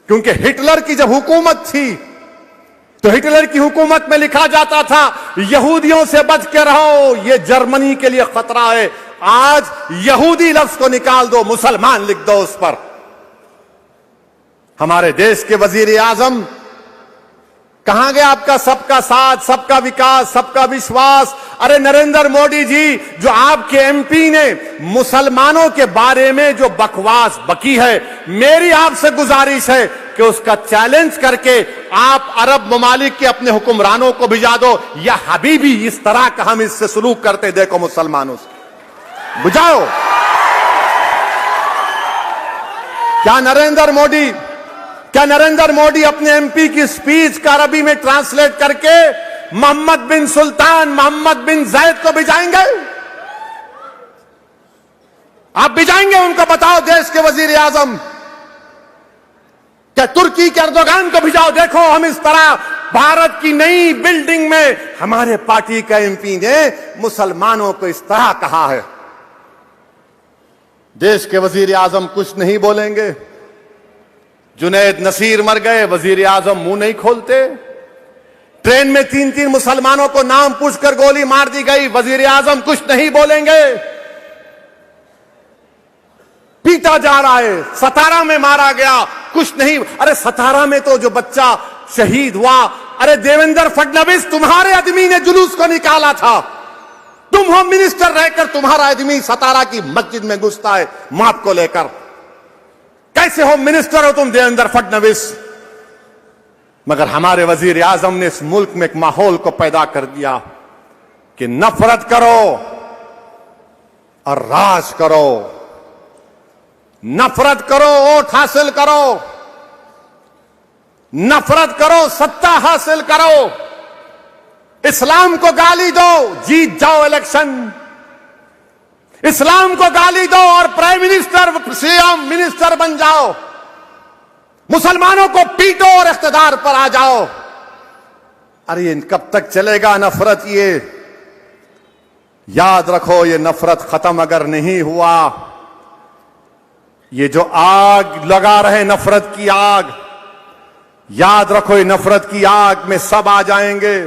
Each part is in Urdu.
کیونکہ ہٹلر کی جب حکومت تھی تو ہٹلر کی حکومت میں لکھا جاتا تھا یہودیوں سے بچ کے رہو، یہ جرمنی کے لیے خطرہ ہے۔ آج یہودی لفظ کو نکال دو، مسلمان لکھ دو اس پر۔ ہمارے دیش کے وزیر اعظم کہاں گیا آپ کا سب کا ساتھ، سب کا وکاس، سب کا وشواس؟ ارے نریندر مودی جی، جو آپ کے ایم پی نے مسلمانوں کے بارے میں جو بکواس بکی ہے، میری آپ سے گزارش ہے کہ اس کا چیلنج کر کے آپ عرب ممالک کے اپنے حکمرانوں کو بھجا دو، یا حبیبی اس طرح کا ہم اس سے سلوک کرتے دیکھو مسلمانوں سے، بجاؤ۔ کیا نریندر موڈی اپنے ایم پی کی سپیچ کا عربی میں ٹرانسلیٹ کر کے محمد بن سلطان، محمد بن زید کو بھجائیں گے؟ آپ بھجائیں گے؟ ان کو بتاؤ دیش کے وزیر اعظم، کیا ترکی کے اردوغان کو بھجاؤ؟ دیکھو ہم اس طرح بھارت کی نئی بلڈنگ میں ہمارے پارٹی کا ایم پی نے مسلمانوں کو اس طرح کہا ہے۔ دیش کے وزیر اعظم کچھ نہیں بولیں گے؟ جنید نصیر مر گئے، وزیر اعظم منہ نہیں کھولتے۔ ٹرین میں 3 مسلمانوں کو نام پوچھ کر گولی مار دی گئی، وزیر اعظم کچھ نہیں بولیں گے۔ پیٹا جا رہا ہے، ستارہ میں مارا گیا، کچھ نہیں۔ ارے ستارہ میں تو جو بچہ شہید ہوا، ارے دیویندر فڈنویس تمہارے آدمی نے جلوس کو نکالا تھا، تم ہوم منسٹر رہ کر تمہارا آدمی ستارہ کی مسجد میں گھستا ہے ماپ کو لے کر۔ کیسے ہوم منسٹر ہو تم دیویندر فڈنویس؟ مگر ہمارے وزیر اعظم نے اس ملک میں ایک ماحول کو پیدا کر دیا کہ نفرت کرو اور راج کرو، نفرت کرو ووٹ حاصل کرو، نفرت کرو ستہ حاصل کرو، اسلام کو گالی دو جیت جاؤ الیکشن، اسلام کو گالی دو اور prime minister C M minister بن جاؤ، مسلمانوں کو پیٹو اور اقتدار پر آ جاؤ۔ ارے کب تک چلے گا نفرت؟ یہ یاد رکھو، یہ نفرت ختم اگر نہیں ہوا، یہ جو آگ لگا رہے نفرت کی آگ، یاد رکھو یہ نفرت کی آگ میں سب آ جائیں گے۔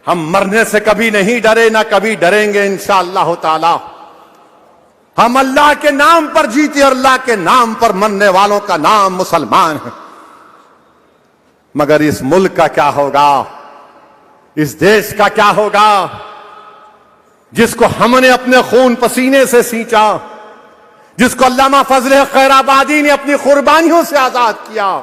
ہم مرنے سے کبھی نہیں ڈرے، نہ کبھی ڈریں گے انشاءاللہ تعالی۔ ہم اللہ کے نام پر جیتے اور اللہ کے نام پر مرنے والوں کا نام مسلمان ہے۔ مگر اس ملک کا کیا ہوگا؟ اس دیش کا کیا ہوگا جس کو ہم نے اپنے خون پسینے سے سینچا، جس کو علامہ فضل خیر آبادی نے اپنی قربانیوں سے آزاد کیا؟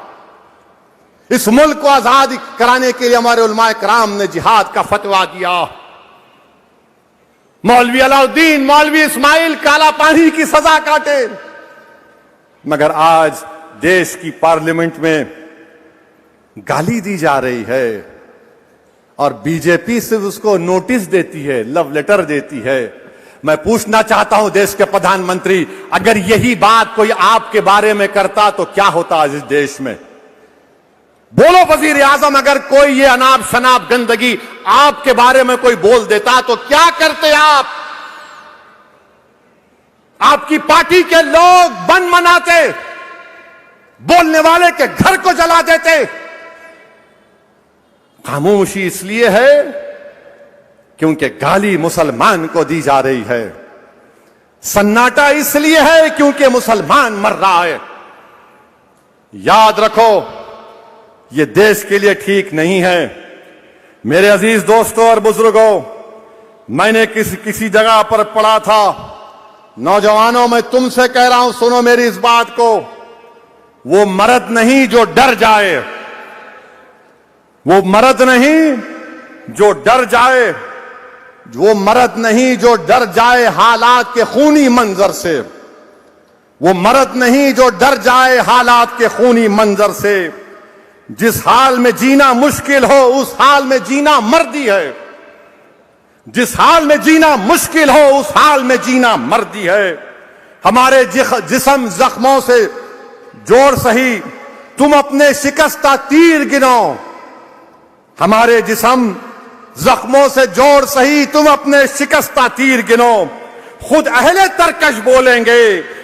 اس ملک کو آزاد کرانے کے لیے ہمارے علماء کرام نے جہاد کا فتویٰ دیا۔ مولوی علاؤدین، مولوی اسماعیل کالا پانی کی سزا کاٹے، مگر آج دیش کی پارلیمنٹ میں گالی دی جا رہی ہے اور بی جے پی صرف اس کو نوٹس دیتی ہے، لو لیٹر دیتی ہے۔ میں پوچھنا چاہتا ہوں دیش کے پردھان منتری، اگر یہی بات کوئی آپ کے بارے میں کرتا تو کیا ہوتا آج اس دیش میں؟ بولو وزیر اعظم، اگر کوئی یہ اناب شناب گندگی آپ کے بارے میں کوئی بول دیتا تو کیا کرتے آپ؟ آپ کی پارٹی کے لوگ بن مناتے، بولنے والے کے گھر کو جلا دیتے۔ خاموشی اس لیے ہے کیونکہ گالی مسلمان کو دی جا رہی ہے، سناٹا اس لیے ہے کیونکہ مسلمان مر رہا ہے۔ یاد رکھو یہ دیش کے لیے ٹھیک نہیں ہے۔ میرے عزیز دوستوں اور بزرگوں، میں نے کسی جگہ پر پڑھا تھا، نوجوانوں میں تم سے کہہ رہا ہوں سنو میری اس بات کو، وہ مرد نہیں جو ڈر جائے، وہ مرد نہیں جو ڈر جائے، وہ مرد نہیں جو ڈر جائے حالات کے خونی منظر سے، وہ مرد نہیں جو ڈر جائے حالات کے خونی منظر سے۔ جس حال میں جینا مشکل ہو اس حال میں جینا مردی ہے، جس حال میں جینا مشکل ہو اس حال میں جینا مردی ہے۔ ہمارے جسم زخموں سے جوڑ سہی تم اپنے شکستہ تیر گنو، ہمارے جسم زخموں سے جوڑ سہی تم اپنے شکستہ تیر گنو، خود اہل ترکش بولیں گے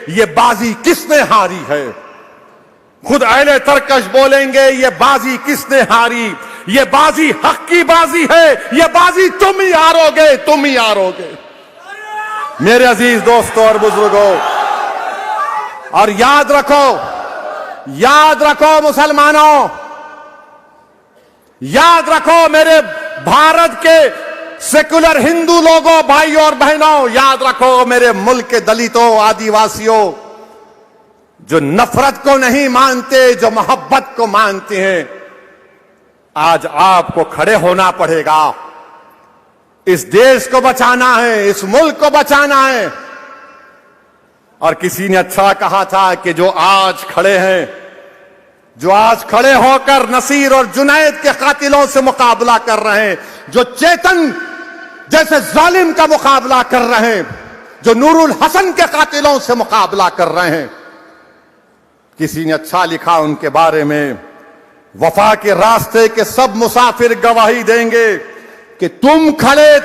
یہ بازی کس نے ہاری ہے۔ خود اہل ترکش بولیں گے یہ بازی کس نے ہاری، یہ بازی حق کی بازی ہے، یہ بازی تم ہی ہارو گے، تم ہی ہارو گے۔ میرے عزیز دوستوں اور بزرگوں، اور یاد رکھو مسلمانوں، یاد رکھو میرے بھارت کے سیکولر ہندو لوگوں، بھائیوں اور بہنوں، یاد رکھو میرے ملک کے دلتوں، آدیواسیوں، جو نفرت کو نہیں مانتے، جو محبت کو مانتے ہیں، آج آپ کو کھڑے ہونا پڑے گا۔ اس دیش کو بچانا ہے، اس ملک کو بچانا ہے۔ اور کسی نے اچھا کہا تھا کہ جو آج کھڑے ہیں، جو آج کھڑے ہو کر نصیر اور جنید کے قاتلوں سے مقابلہ کر رہے ہیں، جو چیتن جیسے ظالم کا مقابلہ کر رہے ہیں، جو نور الحسن کے قاتلوں سے مقابلہ کر رہے ہیں، کسی نے اچھا لکھا ان کے بارے میں، وفا کے راستے کے سب مسافر گواہی دیں گے کہ تم کھڑے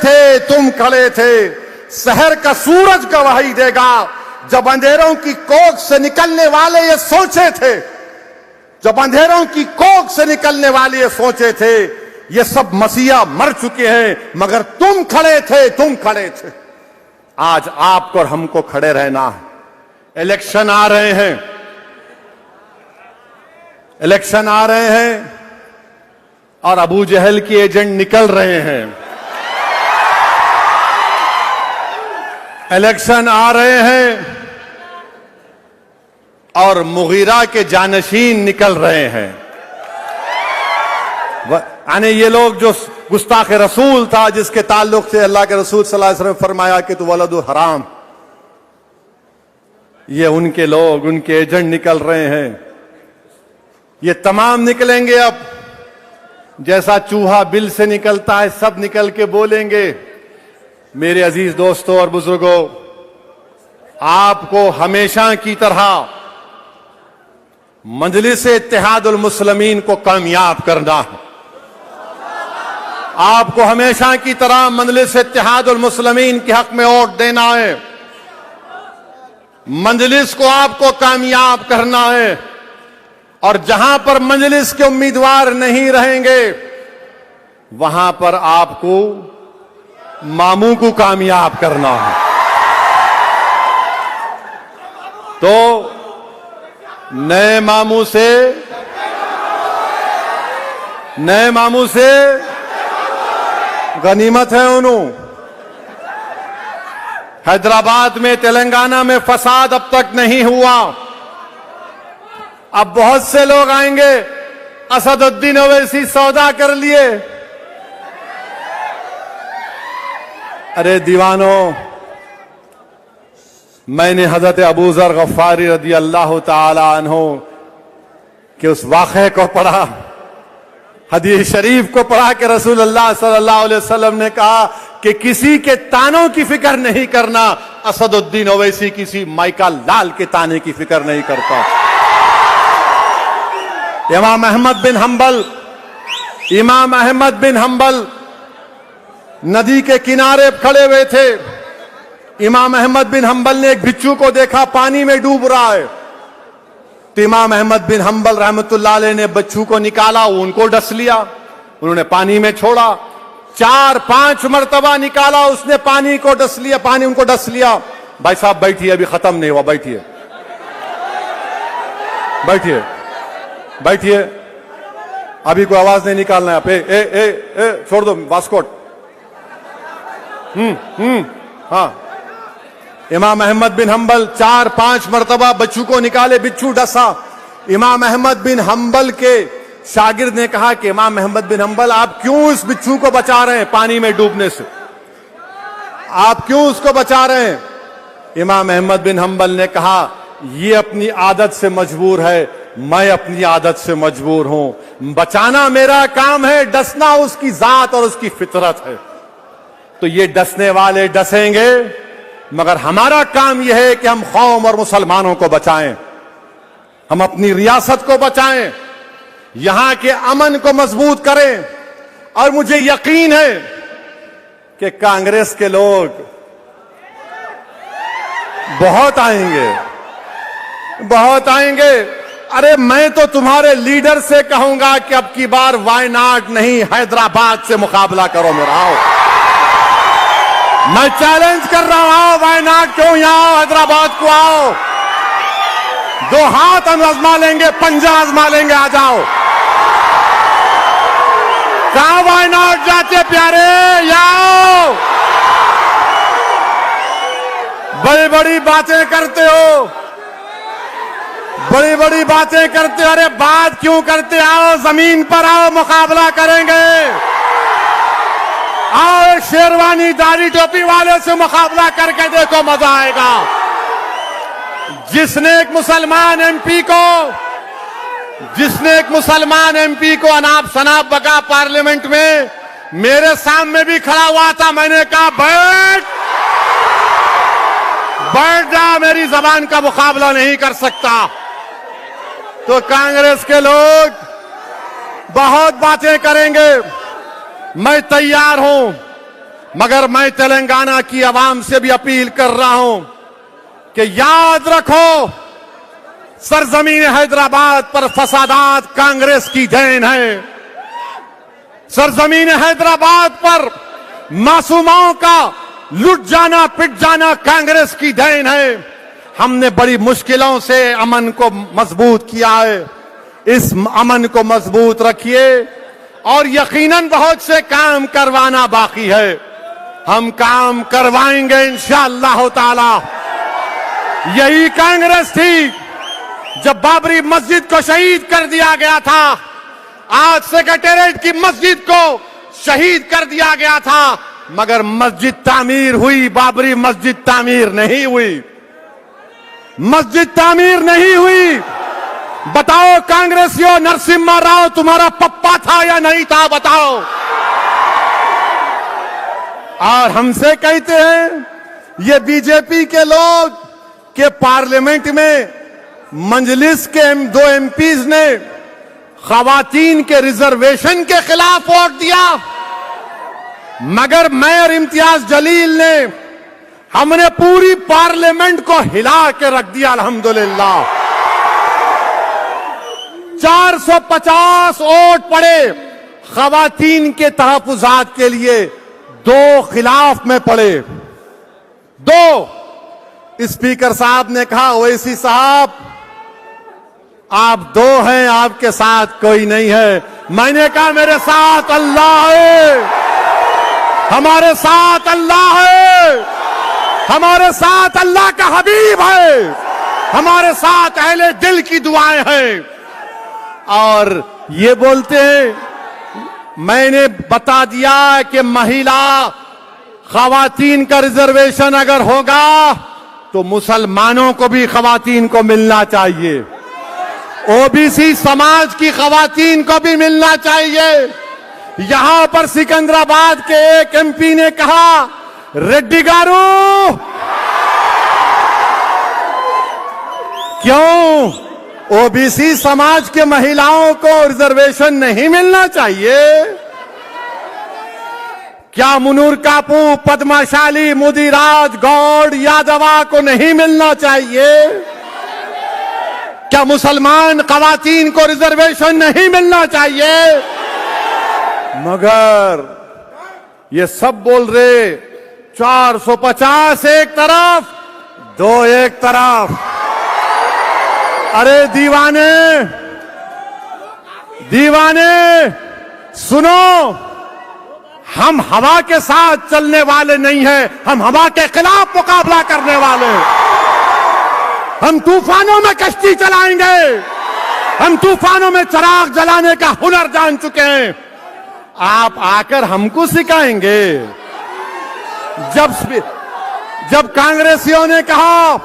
تھے، سحر کا سورج گواہی دے گا، جب اندھیروں کی کوکھ سے نکلنے والے یہ سوچے تھے، جب اندھیروں کی کوکھ سے نکلنے والے یہ سوچے تھے، یہ سب مسیحا مر چکے ہیں، مگر تم کھڑے تھے۔ آج آپ کو اور ہم کو کھڑے رہنا ہے۔ الیکشن آ رہے ہیں اور ابو جہل کی ایجنٹ نکل رہے ہیں۔ الیکشن آ رہے ہیں اور مغیرہ کے جانشین نکل رہے ہیں۔ یعنی یہ لوگ جو گستاخ رسول تھا، جس کے تعلق سے اللہ کے رسول صلی اللہ علیہ وسلم نے فرمایا کہ تو ولد حرام، یہ ان کے لوگ، ان کے ایجنٹ نکل رہے ہیں۔ یہ تمام نکلیں گے اب، جیسا چوہا بل سے نکلتا ہے، سب نکل کے بولیں گے۔ میرے عزیز دوستوں اور بزرگوں، آپ کو ہمیشہ کی طرح مجلس اتحاد المسلمین کو کامیاب کرنا ہے۔ آپ کو ہمیشہ کی طرح مجلس اتحاد المسلمین کے حق میں ووٹ دینا ہے۔ مجلس کو آپ کو کامیاب کرنا ہے، اور جہاں پر مجلس کے امیدوار نہیں رہیں گے، وہاں پر آپ کو ماموں کو کامیاب کرنا ہے۔ تو نئے ماموں سے غنیمت ہے انہوں۔ حیدرآباد میں، تلنگانہ میں فساد اب تک نہیں ہوا۔ اب بہت سے لوگ آئیں گے، اسد الدین اویسی سودا کر لیے۔ ارے دیوانوں، میں نے حضرت ابو ذر غفاری رضی اللہ تعالی عنہ کے اس واقعے کو پڑھا، حدیث شریف کو پڑھا کہ رسول اللہ صلی اللہ علیہ وسلم نے کہا کہ کسی کے تانوں کی فکر نہیں کرنا، اسد الدین اویسی کسی مائکا لال کے تانے کی فکر نہیں کرتا۔ امام احمد بن حنبل ندی کے کنارے کھڑے ہوئے تھے۔ امام احمد بن حنبل نے ایک بچھو کو دیکھا پانی میں ڈوب رہا ہے، تو امام احمد بن حنبل رحمت اللہ علیہ نے بچھو کو نکالا، ان کو ڈس لیا، انہوں نے پانی میں چھوڑا، 4-5 مرتبہ نکالا، اس نے پانی ان کو ڈس لیا۔ بھائی صاحب بیٹھیے، ابھی ختم نہیں ہوا، بیٹھیے، ابھی کوئی آواز نہیں نکالنا ہے آپ۔ چھوڑ دو واسکوٹ۔ ہاں، امام احمد بن حنبل 4-5 مرتبہ بچو کو نکالے، بچھو ڈسا۔ امام احمد بن حنبل کے شاگرد نے کہا کہ امام احمد بن حنبل آپ کیوں اس بچھو کو بچا رہے ہیں پانی میں ڈوبنے سے، آپ کیوں اس کو بچا رہے ہیں؟ امام احمد بن حنبل نے کہا یہ اپنی عادت سے مجبور ہے، میں اپنی عادت سے مجبور ہوں، بچانا میرا کام ہے، ڈسنا اس کی ذات اور اس کی فطرت ہے۔ تو یہ ڈسنے والے ڈسیں گے، مگر ہمارا کام یہ ہے کہ ہم قوم اور مسلمانوں کو بچائیں، ہم اپنی ریاست کو بچائیں، یہاں کے امن کو مضبوط کریں۔ اور مجھے یقین ہے کہ کانگریس کے لوگ بہت آئیں گے، ارے میں تو تمہارے لیڈر سے کہوں گا کہ اب کی بار وائناڈ نہیں حیدرآباد سے مقابلہ کرو میرا. آؤ میں چیلنج کر رہا ہوں, وائناڈ کیوں یہاں حیدرآباد کو آؤ, دو ہاتھ ہم آزما لیں گے, پنجہ آزما لیں گے, آ جاؤ. کہاں وائناڈ جاتے پیارے, یاؤ. بڑی بڑی باتیں کرتے ہو, بڑی بڑی باتیں کرتے ہو, ارے بات کیوں کرتے, آؤ زمین پر آؤ, مقابلہ کریں گے. آؤ ایک شیروانی داڑھی ٹوپی والے سے مقابلہ کر کے دیکھو, مزہ آئے گا. جس نے ایک مسلمان ایم پی کو اناپ شناپ بگا پارلیمنٹ میں, میرے سامنے بھی کھڑا ہوا تھا, میں نے کہا بیٹھ جا, میری زبان کا مقابلہ نہیں کر سکتا. تو کانگریس کے لوگ بہت باتیں کریں گے, میں تیار ہوں, مگر میں تلنگانہ کی عوام سے بھی اپیل کر رہا ہوں کہ یاد رکھو, سرزمین حیدرآباد پر فسادات کانگریس کی دین ہے. سرزمین حیدرآباد پر معصوموں کا لٹ جانا پٹ جانا کانگریس کی دین ہے. ہم نے بڑی مشکلوں سے امن کو مضبوط کیا ہے, اس امن کو مضبوط رکھیے, اور یقیناً بہت سے کام کروانا باقی ہے, ہم کام کروائیں گے انشاءاللہ تعالی. یہی کانگریس تھی جب بابری مسجد کو شہید کر دیا گیا تھا, آج سیکریٹریٹ کی مسجد کو شہید کر دیا گیا تھا, مگر مسجد تعمیر ہوئی, بابری مسجد تعمیر نہیں ہوئی. مسجد تعمیر نہیں ہوئی. بتاؤ کانگریسیوں, نرسمہا راؤ تمہارا پپا تھا یا نہیں تھا, بتاؤ. اور ہم سے کہتے ہیں یہ بی جے پی کے لوگ کہ پارلیمنٹ میں مجلس کے دو ایم پیز نے خواتین کے ریزرویشن کے خلاف ووٹ دیا, مگر میں اور امتیاز جلیل نے, ہم نے پوری پارلیمنٹ کو ہلا کے رکھ دیا الحمدللہ. 450 ووٹ پڑے خواتین کے تحفظات کے لیے, 2 خلاف میں پڑے. 2 اسپیکر صاحب نے کہا اویسی صاحب آپ 2 ہیں, آپ کے ساتھ کوئی نہیں ہے. میں نے کہا میرے ساتھ اللہ ہے, ہمارے ساتھ اللہ ہے, ہمارے ساتھ اللہ کا حبیب ہے, ہمارے ساتھ اہل دل کی دعائیں ہیں. اور یہ بولتے ہیں, میں نے بتا دیا کہ مہیلا خواتین کا ریزرویشن اگر ہوگا تو مسلمانوں کو بھی خواتین کو ملنا چاہیے, او بی سی سماج کی خواتین کو بھی ملنا چاہیے. یہاں پر سکندرآباد کے ایک ایم پی نے کہا ریڈی گارو کیوں او بی سی سماج کے مہیلاؤں کو ریزرویشن نہیں ملنا چاہیے؟ کیا منور کاپو, پدما شالی, مودی راج, گوڈ, یادوا کو نہیں ملنا چاہیے؟ کیا مسلمان خواتین کو ریزرویشن نہیں ملنا چاہیے؟ مگر یہ سب بول رہے 450 ایک طرف, 2 ایک طرف. ارے دیوانے, دیوانے سنو, ہم ہوا کے ساتھ چلنے والے نہیں ہیں, ہم ہوا کے خلاف مقابلہ کرنے والے ہیں. ہم طوفانوں میں کشتی چلائیں گے, ہم طوفانوں میں چراغ جلانے کا ہنر جان چکے ہیں. آپ آ کر ہم کو سکھائیں گے؟ جب کانگریسیوں نے کہا,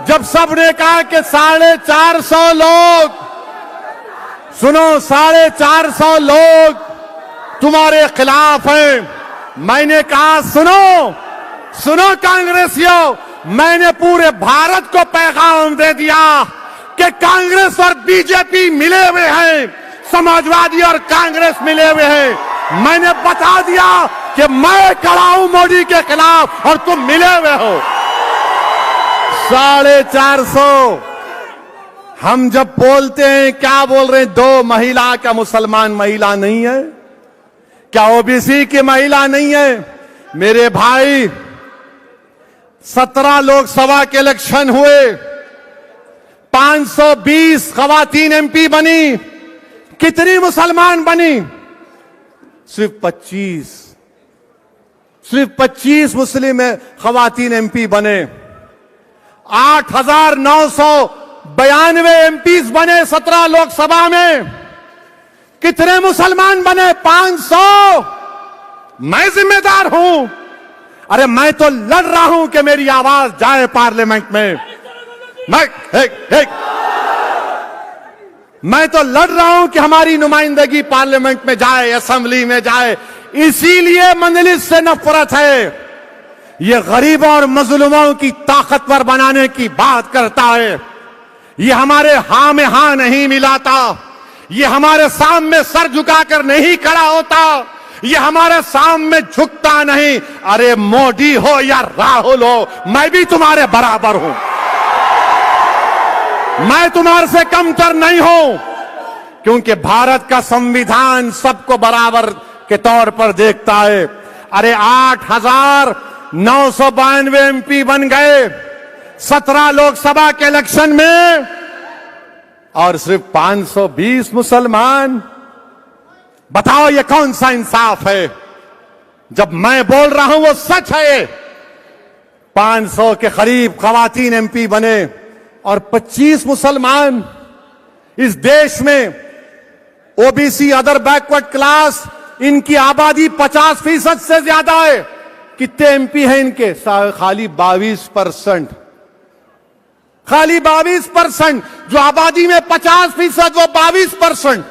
جب سب نے کہا کہ 450 لوگ, سنو 450 لوگ تمہارے خلاف ہیں, میں نے کہا سنو کانگریسیوں, میں نے پورے بھارت کو پیغام دے دیا کہ کانگریس اور بی جے پی ملے ہوئے ہیں, سماجوادی اور کانگریس ملے ہوئے ہیں. میں نے بتا دیا کہ میں کھڑا ہوں مودی کے خلاف اور تم ملے ہوئے ہو. 450 ہم جب بولتے ہیں کیا بول رہے ہیں؟ 2 مہیلا کا مسلمان مہیلا نہیں ہے کیا؟ او بی سی کی مہیلا نہیں ہے؟ میرے بھائی 17 لوک سبھا کے الیکشن ہوئے, 520 خواتین ایم پی بنی. کتنی مسلمان بنی؟ صرف 25 مسلم خواتین ایم پی بنے. 8,992 ایم پیز بنے 17 لوک سبھا میں. کتنے مسلمان بنے؟ 500. میں ذمہ دار ہوں. ارے میں تو لڑ رہا ہوں کہ میری آواز جائے پارلیمنٹ میں. میں تو لڑ رہا ہوں کہ ہماری نمائندگی پارلیمنٹ میں جائے, اسمبلی میں جائے. اسی لیے مجلس سے نفرت ہے. یہ غریبوں اور مظلوموں کی طاقتور بنانے کی بات کرتا ہے. یہ ہمارے ہاں میں ہاں نہیں ملاتا. یہ ہمارے سامنے سر جھکا کر نہیں کھڑا ہوتا. یہ ہمارے سامنے جھکتا نہیں. ارے مودی ہو یا راہل ہو, میں بھی تمہارے برابر ہوں. میں تمہارے سے کم تر نہیں ہوں, کیونکہ بھارت کا سنویدھان سب کو برابر کے طور پر دیکھتا ہے. ارے 8,992 ایم پی بن گئے 17 لوک سبھا کے الیکشن میں, اور صرف 520 مسلمان. بتاؤ یہ کون سا انصاف ہے؟ جب میں بول رہا ہوں وہ سچ ہے. 500 کے قریب خواتین ایم پی بنے اور 25 مسلمان. اس دیش میں O B C, other backward class, ان کی آبادی 50% سے زیادہ ہے. کتنے ایم پی ہیں ان کے؟ خالی 22%. خالی 22%. جو آبادی میں 50% وہ 22%.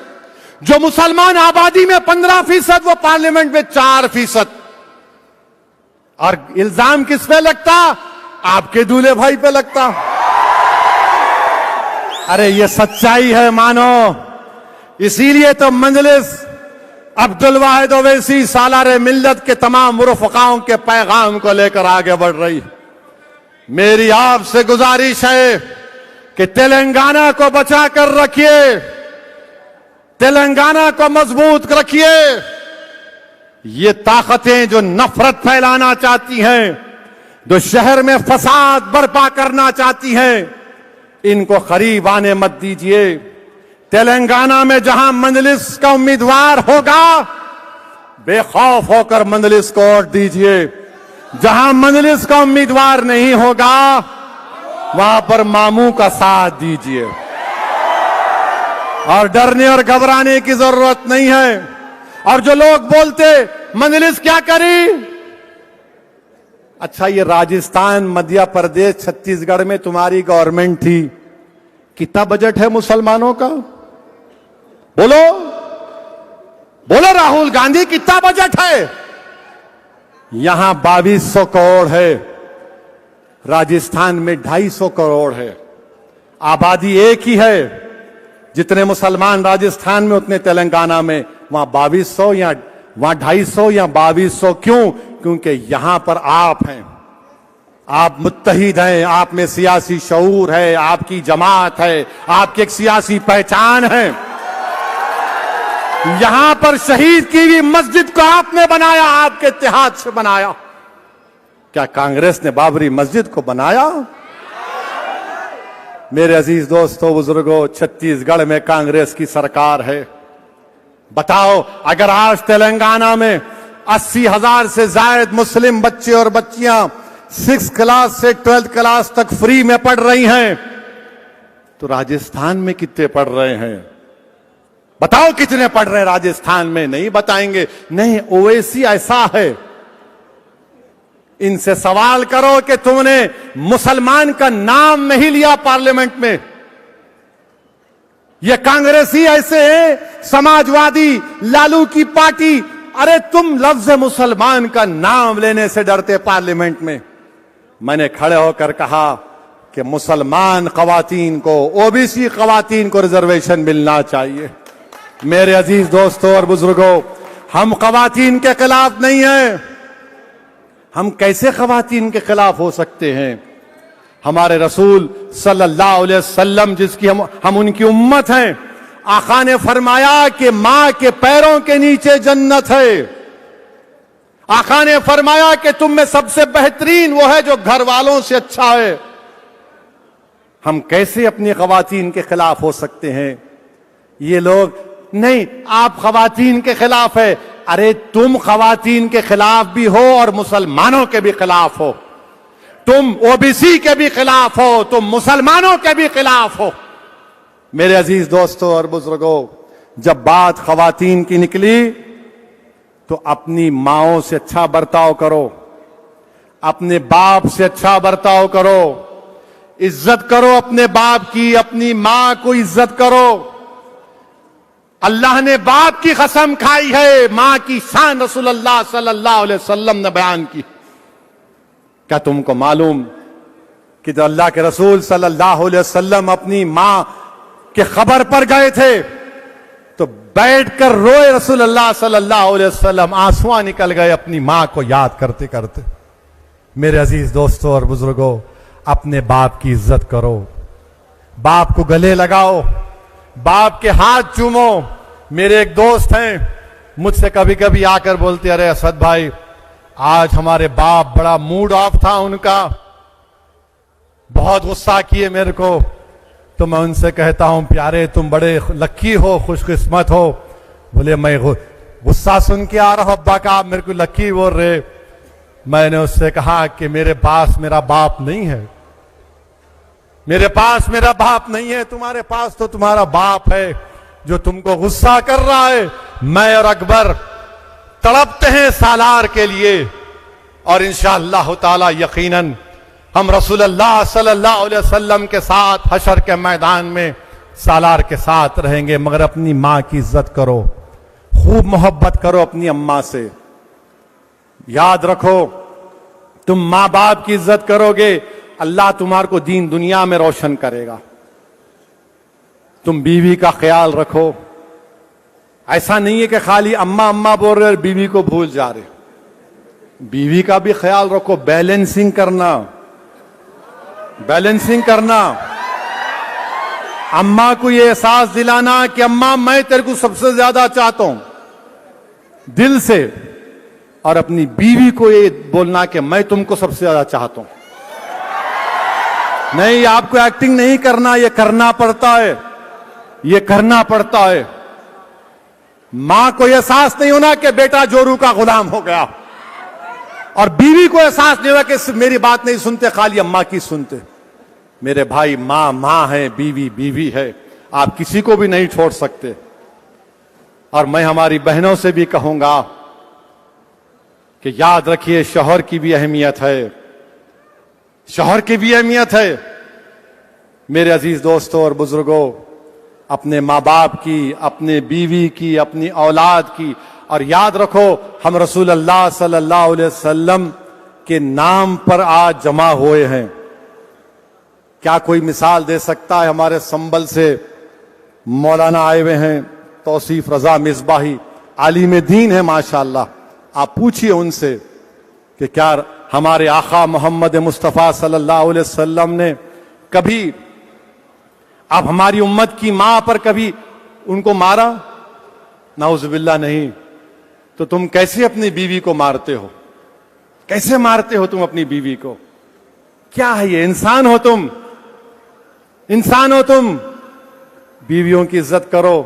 جو مسلمان آبادی میں 15% وہ پارلیمنٹ میں 4%. اور الزام کس پہ لگتا؟ آپ کے دولہے بھائی پہ لگتا. ارے یہ سچائی ہے, مانو. اسی لیے تو مجلس عبدالواحد اویسی سالار ملت کے تمام مرفقاؤں کے پیغام کو لے کر آگے بڑھ رہی. میری آپ سے گزارش ہے کہ تلنگانہ کو بچا کر رکھیے, تلنگانہ کو مضبوط رکھیے. یہ طاقتیں جو نفرت پھیلانا چاہتی ہیں, جو شہر میں فساد برپا کرنا چاہتی ہیں, ان کو قریب آنے مت دیجیے. تلنگانہ میں جہاں مجلس کا امیدوار ہوگا بے خوف ہو کر مجلس کو ووٹ دیجیے. جہاں مجلس کا امیدوار نہیں ہوگا وہاں پر ماموں کا ساتھ دیجیے. اور ڈرنے اور گھبرانے کی ضرورت نہیں ہے. اور جو لوگ بولتے مجلس کیا کری, اچھا یہ راجستھان, مدھیہ پردیش, چھتیس گڑھ میں تمہاری گورنمنٹ تھی, کتنا بجٹ ہے مسلمانوں کا؟ بولو بولو راہل گاندھی, کتنا بجٹ ہے؟ یہاں 2200 کروڑ ہے, راجستھان میں 250 کروڑ ہے. آبادی ایک ہی ہے. جتنے مسلمان راجستھان میں اتنے تلنگانہ میں. وہاں 2200 یا وہاں 250 یا 2200. کیوں؟ کیونکہ یہاں پر آپ ہیں, آپ متحد ہیں, آپ میں سیاسی شعور ہے, آپ کی جماعت ہے, آپ کی ایک سیاسی پہچان ہے. یہاں پر شہید کی ہوئی مسجد کو آپ نے بنایا, آپ کے اتحاد سے بنایا. کیا کانگریس نے بابری مسجد کو بنایا؟ میرے عزیز دوستو, بزرگوں, چھتیس گڑھ میں کانگریس کی سرکار ہے. بتاؤ اگر آج تلنگانہ میں 80,000 سے زائد مسلم بچے اور بچیاں 6 کلاس سے 12 کلاس تک فری میں پڑھ رہی ہیں, تو راجستھان میں کتنے پڑھ رہے ہیں؟ بتاؤ کتنے پڑھ رہے ہیں راجستھان میں؟ نہیں بتائیں گے. نہیں, اویسی ایسا ہے. ان سے سوال کرو کہ تم نے مسلمان کا نام نہیں لیا پارلیمنٹ میں. یہ کانگریسی ایسے ہیں, سماجوادی, لالو کی پارٹی. ارے تم لفظ مسلمان کا نام لینے سے ڈرتے پارلیمنٹ میں. میں نے کھڑے ہو کر کہا کہ مسلمان خواتین کو, او بی سی خواتین کو ریزرویشن ملنا چاہیے. میرے عزیز دوستوں اور بزرگوں, ہم خواتین کے خلاف نہیں ہیں. ہم کیسے خواتین کے خلاف ہو سکتے ہیں؟ ہمارے رسول صلی اللہ علیہ وسلم جس کی ہم ان کی امت ہیں، آقا نے فرمایا کہ ماں کے پیروں کے نیچے جنت ہے۔ آقا نے فرمایا کہ تم میں سب سے بہترین وہ ہے جو گھر والوں سے اچھا ہے۔ ہم کیسے اپنی خواتین کے خلاف ہو سکتے ہیں؟ یہ لوگ نہیں آپ خواتین کے خلاف ہے، ارے تم خواتین کے خلاف بھی ہو اور مسلمانوں کے بھی خلاف ہو، تم او بی سی کے بھی خلاف ہو، تم مسلمانوں کے بھی خلاف ہو۔ میرے عزیز دوستوں اور بزرگوں، جب بات خواتین کی نکلی تو اپنی ماؤں سے اچھا برتاؤ کرو، اپنے باپ سے اچھا برتاؤ کرو، عزت کرو اپنے باپ کی، اپنی ماں کو عزت کرو۔ اللہ نے باپ کی قسم کھائی ہے، ماں کی شان رسول اللہ صلی اللہ علیہ وسلم نے بیان کی۔ کیا تم کو معلوم کہ جو اللہ کے رسول صلی اللہ علیہ وسلم اپنی ماں کے خبر پر گئے تھے تو بیٹھ کر روئے رسول اللہ صلی اللہ علیہ وسلم، آنسواں نکل گئے اپنی ماں کو یاد کرتے کرتے۔ میرے عزیز دوستوں اور بزرگوں، اپنے باپ کی عزت کرو، باپ کو گلے لگاؤ، باپ کے ہاتھ چومو۔ میرے ایک دوست ہیں، مجھ سے کبھی کبھی آ کر بولتے، ارے اسد بھائی آج ہمارے باپ بڑا موڈ آف تھا، ان کا بہت غصہ کیے میرے کو۔ تو میں ان سے کہتا ہوں، پیارے تم بڑے لکی ہو، خوش قسمت ہو۔ بولے میں غصہ سن کے آ رہا ہوں ابا کا، آپ میرے کو لکی بول رہے۔ میں نے اس سے کہا کہ میرے پاس میرا باپ نہیں ہے، میرے پاس میرا باپ نہیں ہے، تمہارے پاس تو تمہارا باپ ہے جو تم کو غصہ کر رہا ہے۔ میں اور اکبر تڑپتے ہیں سالار کے لیے، اور انشاءاللہ تعالی یقیناً ہم رسول اللہ صلی اللہ علیہ وسلم کے ساتھ حشر کے میدان میں سالار کے ساتھ رہیں گے۔ مگر اپنی ماں کی عزت کرو، خوب محبت کرو اپنی اماں سے۔ یاد رکھو، تم ماں باپ کی عزت کرو گے، اللہ تمہارے کو دین دنیا میں روشن کرے گا۔ تم بیوی کا خیال رکھو، ایسا نہیں ہے کہ خالی اماں اماں بول رہے اور بیوی کو بھول جا رہے۔ بیوی کا بھی خیال رکھو، بیلنسنگ کرنا، بیلنسنگ کرنا۔ اماں کو یہ احساس دلانا کہ اماں میں تیرے کو سب سے زیادہ چاہتا ہوں دل سے، اور اپنی بیوی کو یہ بولنا کہ میں تم کو سب سے زیادہ چاہتا ہوں۔ نہیں، آپ کو ایکٹنگ نہیں کرنا، یہ کرنا پڑتا ہے، یہ کرنا پڑتا ہے۔ ماں کو یہ احساس نہیں ہونا کہ بیٹا جورو کا غلام ہو گیا، اور بیوی کو احساس نہیں ہونا کہ میری بات نہیں سنتے، خالی اماں کی سنتے۔ میرے بھائی، ماں ماں ہے، بیوی بیوی ہے، آپ کسی کو بھی نہیں چھوڑ سکتے۔ اور میں ہماری بہنوں سے بھی کہوں گا کہ یاد رکھیے، شوہر کی بھی اہمیت ہے، شوہر کی بھی اہمیت ہے۔ میرے عزیز دوستوں اور بزرگوں، اپنے ماں باپ کی، اپنے بیوی کی، اپنی اولاد کی، اور یاد رکھو ہم رسول اللہ صلی اللہ علیہ وسلم کے نام پر آج جمع ہوئے ہیں۔ کیا کوئی مثال دے سکتا ہے؟ ہمارے سنبل سے مولانا آئے ہوئے ہیں، توصیف رضا مصباحی، عالم دین ہے ماشاءاللہ۔ آپ پوچھئے ان سے کہ کیا ہمارے آقا محمد مصطفیٰ صلی اللہ علیہ وسلم نے کبھی اب ہماری امت کی ماں پر کبھی ان کو مارا؟ نعوذ باللہ نہیں۔ تو تم کیسے اپنی بیوی کو مارتے ہو؟ کیسے مارتے ہو تم اپنی بیوی کو؟ کیا ہے یہ؟ انسان ہو تم، انسان ہو تم۔ بیویوں کی عزت کرو۔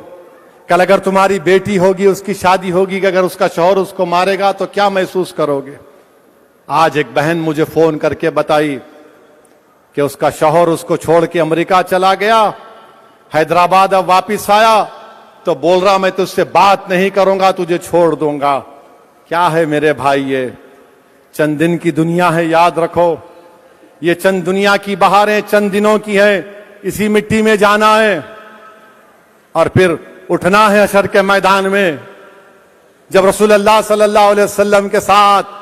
کل اگر تمہاری بیٹی ہوگی، اس کی شادی ہوگی، کہ اگر اس کا شوہر اس کو مارے گا تو کیا محسوس کرو گے؟ آج ایک بہن مجھے فون کر کے بتائی کہ اس کا شوہر اس کو چھوڑ کے امریکہ چلا گیا، حیدرآباد اب واپس آیا تو بول رہا میں تجھ سے بات نہیں کروں گا، تجھے چھوڑ دوں گا۔ کیا ہے میرے بھائی؟ یہ چند دن کی دنیا ہے، یاد رکھو۔ یہ چند دنیا کی بہاریں چند دنوں کی ہیں، اسی مٹی میں جانا ہے اور پھر اٹھنا ہے حشر کے میدان میں، جب رسول اللہ صلی اللہ علیہ وسلم کے ساتھ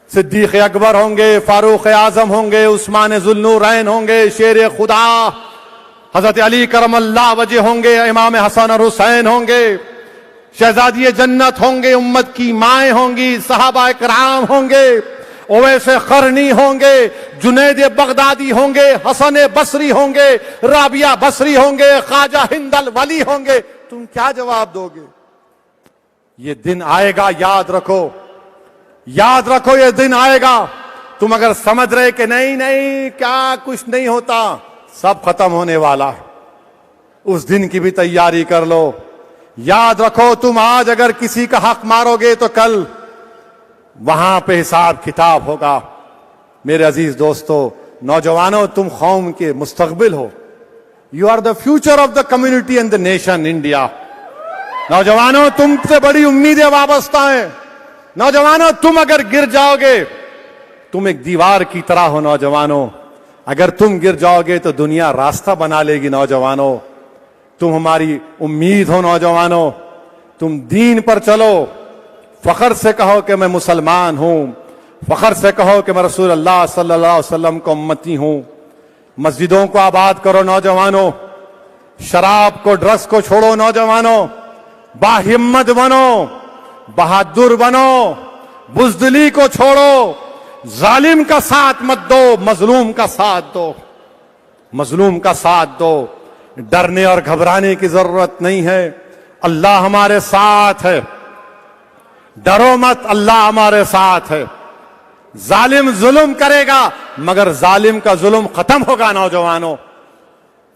صدیق اکبر ہوں گے، فاروق اعظم ہوں گے، عثمان ذوالنورین ہوں گے، شیر خدا حضرت علی کرم اللہ وجہ ہوں گے، امام حسن اور حسین ہوں گے، شہزادی جنت ہوں گے، امت کی مائیں ہوں گی، صحابہ کرام ہوں گے، اویس قرنی ہوں گے, جنید بغدادی ہوں گے, حسن بصری ہوں گے, رابعہ بصری ہوں گے, خواجہ ہند الولی ہوں گے, تم کیا جواب دو گے؟ یہ دن آئے گا, یاد رکھو, یاد رکھو, یہ دن آئے گا. تم اگر سمجھ رہے کہ نہیں نہیں کیا کچھ نہیں ہوتا, سب ختم ہونے والا, اس دن کی بھی تیاری کر لو. یاد رکھو, تم آج اگر کسی کا حق مارو گے تو کل وہاں پہ حساب کتاب ہوگا. میرے عزیز دوستو, نوجوانوں, تم قوم کے مستقبل ہو. You are the future of the community and the nation India. نوجوانوں, تم سے بڑی امیدیں وابستہ ہیں. نوجوانوں, تم اگر گر جاؤ گے, تم ایک دیوار کی طرح ہو. نوجوانوں, اگر تم گر جاؤ گے تو دنیا راستہ بنا لے گی. نوجوانوں, تم ہماری امید ہو. نوجوانوں, تم دین پر چلو. فخر سے کہو کہ میں مسلمان ہوں, فخر سے کہو کہ میں رسول اللہ صلی اللہ علیہ وسلم کو امتی ہوں. مسجدوں کو آباد کرو. نوجوانوں, شراب کو, ڈرگس کو چھوڑو. نوجوانوں, باہمت بنو, بہادر بنو, بزدلی کو چھوڑو. ظالم کا ساتھ مت دو, مظلوم کا ساتھ دو, مظلوم کا ساتھ دو. ڈرنے اور گھبرانے کی ضرورت نہیں ہے. اللہ ہمارے ساتھ ہے. ڈرو مت, اللہ ہمارے ساتھ ہے. ظالم ظلم کرے گا مگر ظالم کا ظلم ختم ہوگا. نوجوانوں,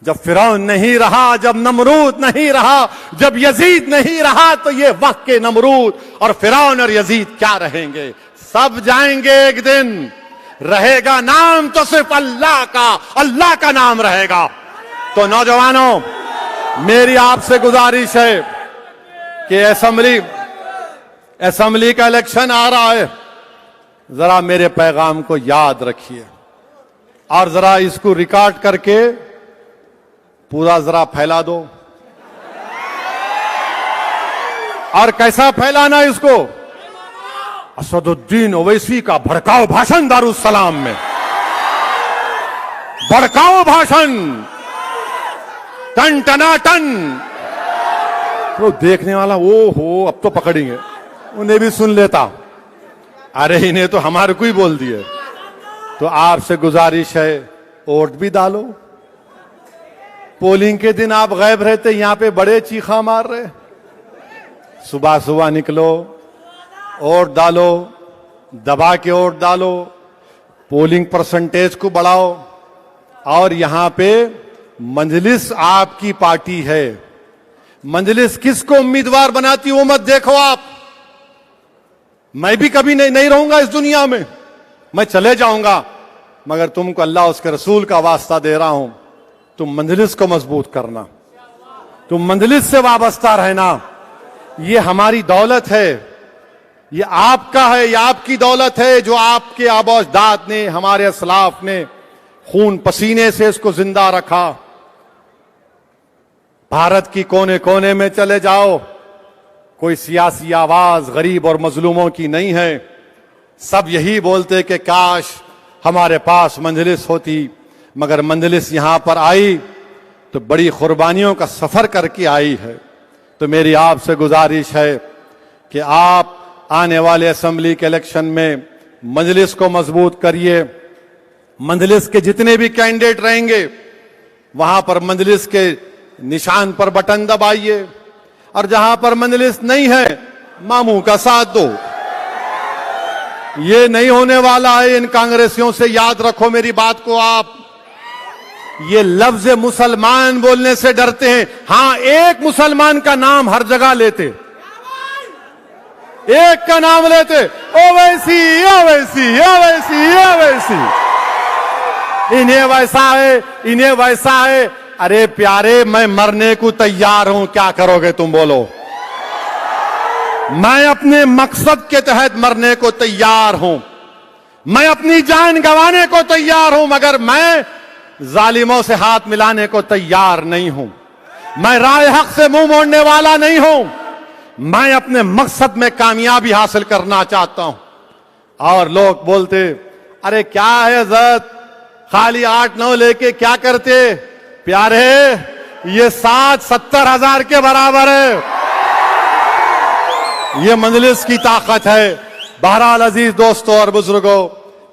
جب فرعون نہیں رہا, جب نمرود نہیں رہا, جب یزید نہیں رہا, تو یہ وقت کے نمرود اور فرعون اور یزید کیا رہیں گے؟ سب جائیں گے ایک دن. رہے گا نام تو صرف اللہ کا, اللہ کا نام رہے گا. تو نوجوانوں, میری آپ سے گزارش ہے کہ اسمبلی کا الیکشن آ رہا ہے, ذرا میرے پیغام کو یاد رکھیے اور ذرا اس کو ریکارڈ کر کے پورا ذرا پھیلا دو. اور کیسا پھیلانا اس کو؟ اسد الدین اویسی کا بھڑکاؤ بھاشن دارالسلام میں, بھڑکاؤ بھاشن, ٹن ٹنا ٹن. تو دیکھنے والا او ہو اب تو پکڑیں گے, انہیں بھی سن لیتا, ارے انہیں تو ہمارے کو ہی بول دیے. تو آپ سے گزارش ہے, ووٹ بھی ڈالو. پولنگ کے دن آپ غائب رہتے, یہاں پہ بڑے چیخا مار رہے. صبح صبح نکلو, ووٹ ڈالو, دبا کے ووٹ ڈالو, پولنگ پرسنٹیج کو بڑھاؤ. اور یہاں پہ مجلس آپ کی پارٹی ہے. مجلس کس کو امیدوار بناتی وہ مت دیکھو آپ. میں بھی کبھی نہیں رہوں گا اس دنیا میں, میں چلے جاؤں گا, مگر تم کو اللہ اس کے رسول کا واسطہ دے رہا ہوں, تم مجلس کو مضبوط کرنا, تم مجلس سے وابستہ رہنا. یہ ہماری دولت ہے, یہ آپ کا ہے, یہ آپ کی دولت ہے جو آپ کے آباء و اجداد نے, ہمارے اسلاف نے خون پسینے سے اس کو زندہ رکھا. بھارت کی کونے کونے میں چلے جاؤ, کوئی سیاسی آواز غریب اور مظلوموں کی نہیں ہے. سب یہی بولتے کہ کاش ہمارے پاس مجلس ہوتی, مگر مجلس یہاں پر آئی تو بڑی قربانیوں کا سفر کر کے آئی ہے. تو میری آپ سے گزارش ہے کہ آپ آنے والے اسمبلی کے الیکشن میں مجلس کو مضبوط کریے. مجلس کے جتنے بھی کینڈیڈیٹ رہیں گے وہاں پر مجلس کے نشان پر بٹن دبائیے, اور جہاں پر مجلس نہیں ہے ماموں کا ساتھ دو. یہ نہیں ہونے والا ہے ان کانگریسیوں سے. یاد رکھو میری بات کو آپ, یہ لفظ مسلمان بولنے سے ڈرتے ہیں. ہاں, ایک مسلمان کا نام ہر جگہ لیتے, ایک کا نام لیتے, اویسی اویسی اویسی اویسی, انہیں ویسا ہے, انہیں ویسا ہے. ارے پیارے, میں مرنے کو تیار ہوں, کیا کرو گے تم بولو؟ میں اپنے مقصد کے تحت مرنے کو تیار ہوں, میں اپنی جان گنوانے کو تیار ہوں, مگر میں ظالموں سے ہاتھ ملانے کو تیار نہیں ہوں. میں رائے حق سے منہ موڑنے والا نہیں ہوں. میں اپنے مقصد میں کامیابی حاصل کرنا چاہتا ہوں. اور لوگ بولتے ارے کیا ہے حضرت, خالی 8-9 لے کے کیا کرتے؟ پیارے, یہ 60-70 ہزار کے برابر ہے. یہ مجلس کی طاقت ہے. بہرحال عزیز دوستوں اور بزرگوں,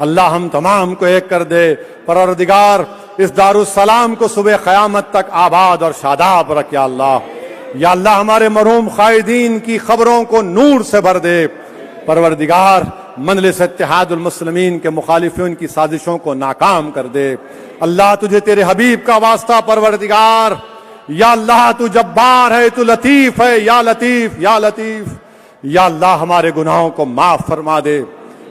اللہ ہم تمام کو ایک کر دے۔ پروردگار اس دارالسلام کو صبح قیامت تک آباد اور شاداب رکھ یا اللہ۔ یا اللہ ہمارے مرحوم قائدین کی خبروں کو نور سے بھر دے۔ پروردگار مجلس اتحاد المسلمین کے مخالفین کی سازشوں کو ناکام کر دے۔ اللہ تجھے تیرے حبیب کا واسطہ پروردگار، یا اللہ تو جبار ہے، تو لطیف ہے، یا لطیف یا لطیف، یا اللہ ہمارے گناہوں کو معاف فرما دے،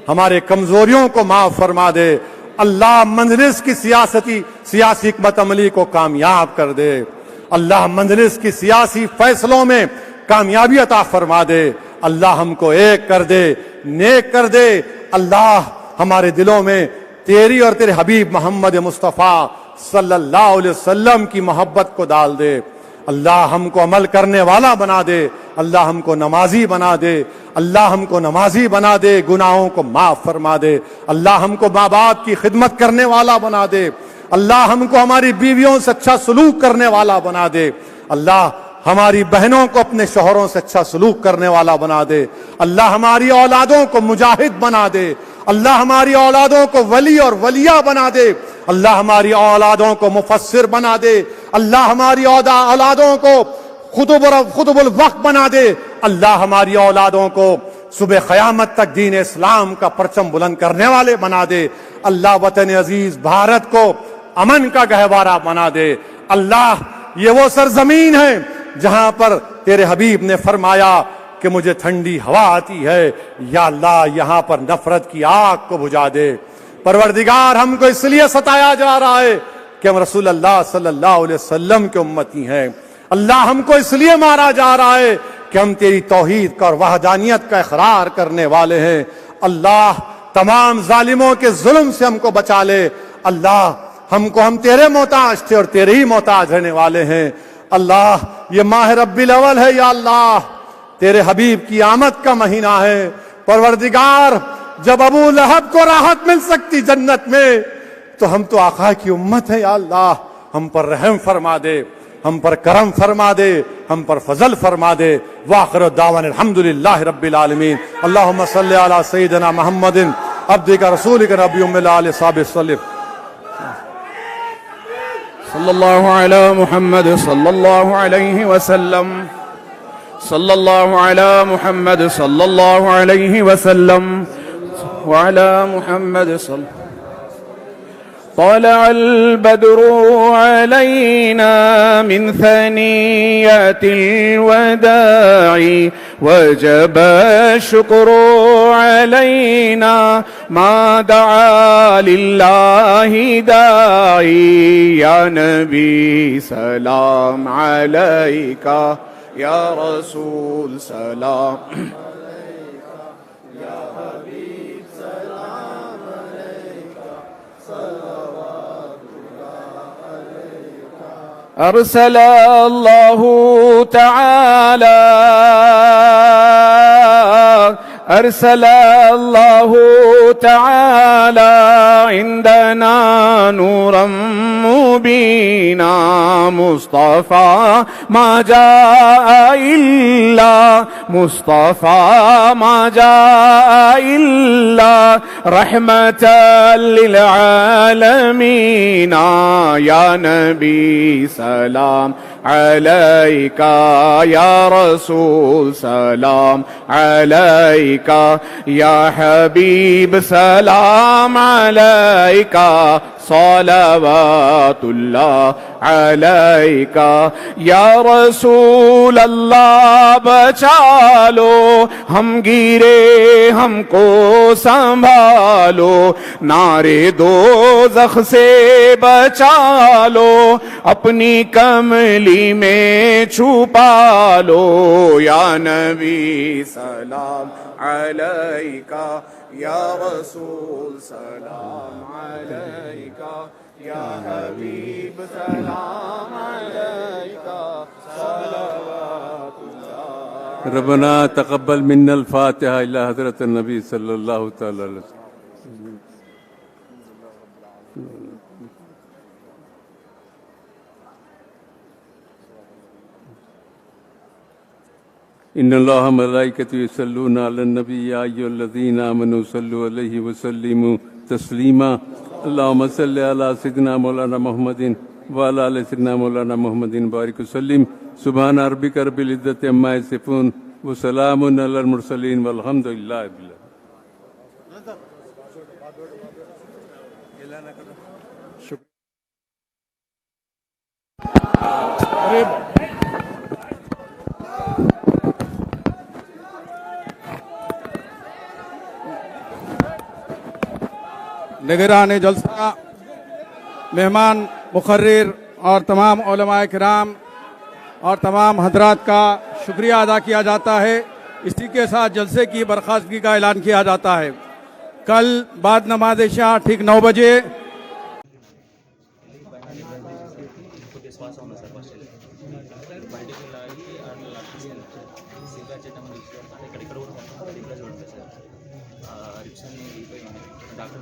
ہمارے کمزوریوں کو معاف فرما دے۔ اللہ مجلس کی سیاسی حکمت عملی کو کامیاب کر دے۔ اللہ مجلس کی سیاسی فیصلوں میں کامیابی عطا فرما دے۔ اللہ ہم کو ایک کر دے، نیک کر دے۔ اللہ ہمارے دلوں میں تیری اور تیرے حبیب محمد مصطفیٰ صلی اللہ علیہ وسلم کی محبت کو ڈال دے۔ اللہ ہم کو عمل کرنے والا بنا دے۔ اللہ ہم کو نمازی بنا دے۔ اللہ ہم کو نمازی بنا دے، گناہوں کو معاف فرما دے۔ اللہ ہم کو ماں باپ کی خدمت کرنے والا بنا دے۔ اللہ ہم کو ہماری بیویوں سے اچھا سلوک کرنے والا بنا دے۔ اللہ ہماری بہنوں کو اپنے شوہروں سے اچھا سلوک کرنے والا بنا دے۔ اللہ ہماری اولادوں کو مجاہد بنا دے۔ اللہ ہماری اولادوں کو ولی اور ولیہ بنا دے۔ اللہ ہماری اولادوں کو مفسر بنا دے۔ اللہ ہماری اولادوں کو خطب الوقت بنا دے۔ اللہ ہماری اولادوں کو صبح قیامت تک دین اسلام کا پرچم بلند کرنے والے بنا دے۔ اللہ وطن عزیز بھارت کو امن کا گہوارہ بنا دے۔ اللہ یہ وہ سرزمین ہے جہاں پر تیرے حبیب نے فرمایا کہ مجھے ٹھنڈی ہوا آتی ہے، یا اللہ یہاں پر نفرت کی آگ کو بجھا دے۔ پروردگار ہم کو اس لیے ستایا جا رہا ہے کہ ہم رسول اللہ صلی اللہ علیہ وسلم کے امتی ہیں۔ اللہ ہم کو اس لیے مارا جا رہا ہے کہ ہم تیری توحید کا اور وحدانیت کا اقرار کرنے والے ہیں۔ اللہ تمام ظالموں کے ظلم سے ہم کو بچا لے۔ اللہ ہم تیرے محتاج تھے اور تیرے ہی محتاج رہنے والے ہیں۔ اللہ یہ ماہ ربیع الاول ہے، یا اللہ تیرے حبیب کی آمد کا مہینہ ہے۔ پروردگار جب ابو لہب کو راحت مل سکتی جنت میں، تو ہم تو آقا کی امت ہے، یا اللہ ہم پر رحم فرما دے، ہم پر کرم فرما دے، ہم پر فضل فرما دے۔ وآخر دعوانا الحمدللہ رب العالمین۔ اللہم صلی علی سیدنا محمد عبدک رسولک نبی ام الآل صحابہ وسلم۔ صلی اللہ علی محمد صلی اللہ علیہ وسلم، صلی اللہ علی محمد صلی اللہ علیہ وسلم، وعلی محمد صلی طلع البدر علينا من ثنيات الوداع وجب الشكر علينا ما دعا لله داعي يا نبي سلام عليك يا رسول سلام أرسل الله تعالى أرسل الله تعالى عندنا نورا مبينا مصطفى ما جاء إلا مصطفى ما جاء إلا رحمة للعالمين يا نبي سلام عليك يا رسول سلام عليك يا حبيب سلام عليك صلوات الله عليك يا رسول الله بچا لو ہم گرے ہم کو سنبھالو نارے دوزخ سے بچا لو اپنی کملی میں چھپا لو یا نبی سلام علیکہ یا رسول سلام علیکہ یا حبیب سلام علیکہ صلوات اللہ ربنا تقبل منا الفاتحة إلى حضرة النبي صلى الله تعالى عليه وسلم. إن الله وملائكته يصلون على النبي يا أيها الذين آمنوا صلوا عليه وسلموا تسلیما اللهم صل على سيدنا مولانا محمد وعلى آل سيدنا مولانا محمد بارك وسلم سبحان ربك رب العزة عما يصفون وسلام على المرسلين والحمد لله رب العالمين. نگران جلسہ، مہمان مقرر اور تمام علماء کرام اور تمام حضرات کا شکریہ ادا کیا جاتا ہے. اسی کے ساتھ جلسے کی برخاستگی کا اعلان کیا جاتا ہے. کل بعد نماز عشاء ٹھیک 9 بجے డాక్టర్